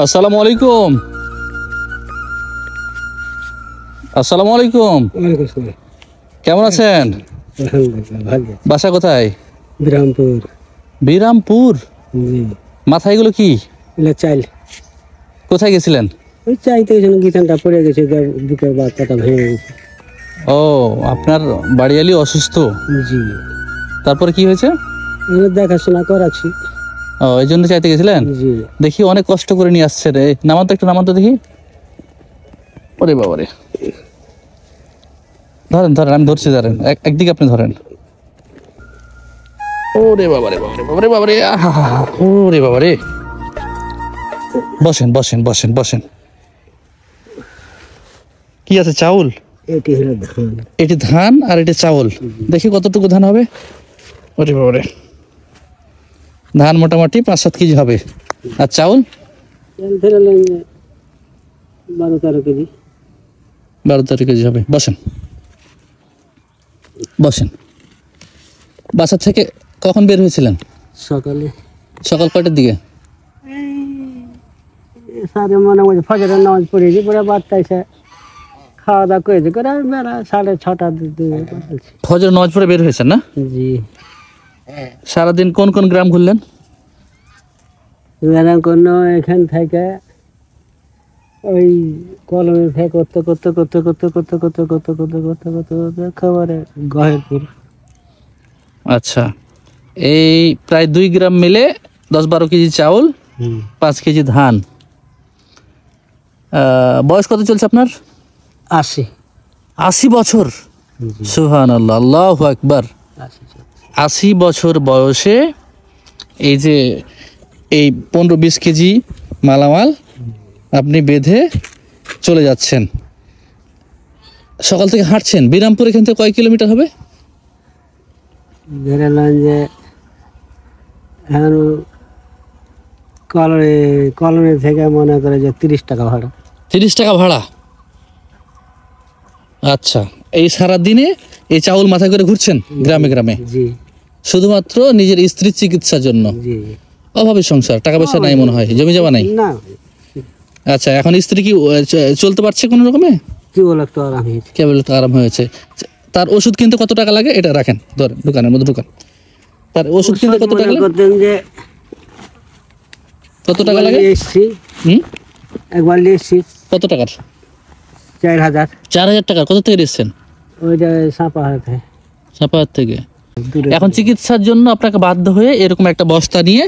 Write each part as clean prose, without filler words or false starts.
আসসালামু আলাইকুম। আসসালামু আলাইকুম। কেমন আছেন? বাসা কোথায়? বিরামপুর। বিরামপুর? মাথায় এগুলো কি? চাইল। কোথায় গেছিলেন? ওই চাইতে গিটানটা পড়ে গেছে, বুকের বাচ্চাটা ভেঙে গেছে। ও, আপনার বাড়িয়ালি অসুস্থ? জি। তারপরে কি হয়েছে? দেখাশোনা করাচ্ছি। ও, এই জন্য চাইতে গেছিলেন? জি। দেখি অনেক কষ্ট করে নিয়ে আসছে রে। নামান তো, একটু নামান তো দেখি। ওরে বাবারে, ধরেন ধরেন, আমি ধরছি, ধরেন একদিকে আপনি ধরেন। ওরে বাবারে বাবারে বাবারে বাবারে, ওরে বাবারে। বসেন বসেন বসেন বসেন। কি আছে? চাউল? এটি হলো ধান। এটি ধান আর এটি চাউল। দেখি কতটুকু ধান হবে। ওরে বাবারে, ধান মোটামুটি 5-7 কেজি হবে। আর চাউল? 12-13 কেজি। 12-13 কেজি হবে। বসেন বসেন। বাসা থেকে কখন বের হয়েছিলেন? সকালে। সকাল কয়টার দিকে? ফজরের নামাজ পড়েছি, পরে বাচ্চা খাওয়া দাওয়া করেছি, করে বেলা 6:30। ফজর নামাজ পড়ে বের হয়েছেন না? জি। সারাদিন কোন কোন গ্রাম ঘুরলেন? এখান থেকে ওই কলমে থেকে করতে করতে করতে করতে করতে করতে করতে করতে করতে করতে করতে খাবারে গহেরপুর। আচ্ছা, এই প্রায় 2 গ্রাম মিলে 10-12 কেজি চাউল, 5 কেজি ধান। বয়স কত চলছে আপনার? 80 বছর? সুবহানাল্লাহ, আল্লাহু আকবার। 80 বছর বয়সে এই যে এই 15-20 কেজি মালামাল আপনি বেঁধে চলে যাচ্ছেন। সকাল থেকে হাঁটছেন। বিরামপুর এখান থেকে কয় কিলোমিটার হবে? যে কলোনি থেকে মনে করে যে 30 টাকা ভাড়া। 30 টাকা ভাড়া? আচ্ছা, এই সারা দিনে এই চাউল মাথায় করে ঘুরছেন গ্রামে গ্রামে? জি। শুধুমাত্র নিজের স্ত্রীর চিকিৎসার জন্য? জি। অভাবের সংসার, টাকা পয়সা নাই মনে হয়, জমি জমা নাই? না। আচ্ছা, এখন স্ত্রী কি চলতে পারছে কোনো রকমে? কেবল একটু আরাম হয়েছে। কেবল একটু আরাম হয়েছে। তার ওষুধ কিনতে কত টাকা লাগে? এটা রাখেন, ধরেন দোকানের মধ্যে ঢুকান। তার ওষুধ কিনতে কত টাকা লাগে? কত টাকা লাগে? একবার এসছি। কত টাকার? 4000। 4000 টাকা? কোথা থেকে এসেছেন? ওইটা সাপাহার থেকে। এখন চিকিৎসার জন্য আপনাকে বাধ্য হয়ে এরকম একটা বস্তা নিয়ে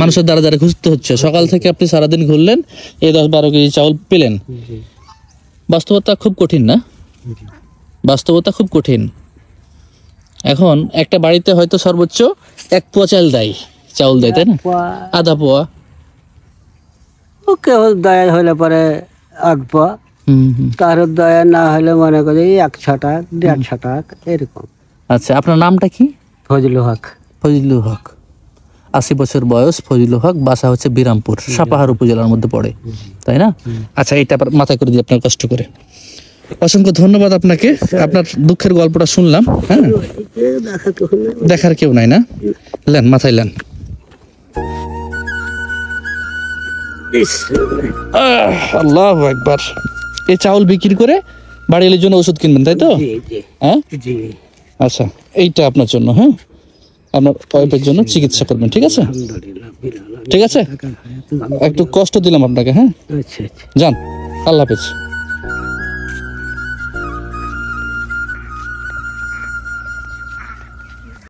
মানুষের দ্বারা দ্বারা খুঁজতে হচ্ছে। সকাল থেকে আপনি সারাদিন ঘুরলেন, এই 10-12 কেজি চাউল পেলেন। বাস্তবতা খুব কঠিন না? বাস্তবতা খুব কঠিন। এখন একটা বাড়িতে হয়তো সর্বোচ্চ 1 পোয়া চাল দেয়, চাউল দেয়, তাই না? আধা পোয়া। কেউ দয়া হলে পরে 8 পোয়া, কারোর দয়া না হলে মনে করি 100 টাকা 150 টাকা এরকম। আচ্ছা, আপনার নামটা কি? ফজলুল হক। ফজলুল হক, 80 বছর বয়স। ফজলুল হক, বাসা হচ্ছে বিরামপুর, সাপাহার উপজেলার মধ্যে পড়ে, তাই না? আচ্ছা, এইটা মাথায় করে দিই আপনার কষ্ট করে। অসংখ্য ধন্যবাদ আপনাকে। আপনার দুঃখের গল্পটা শুনলাম। হ্যাঁ, দেখার কেউ নাই না? লেন, মাথায় লেন। আল্লাহু আকবার। এই চাউল বিক্রি করে বাড়ির জন্য ওষুধ কিনবেন, তাই তো? হ্যাঁ। আচ্ছা, এইটা আপনার জন্য। হ্যাঁ, আপনার ওয়াইফের জন্য চিকিৎসা করবেন, ঠিক আছে? ঠিক আছে, একটু কষ্ট দিলাম আপনাকে। হ্যাঁ, যান, আল্লাহ হাফেজ।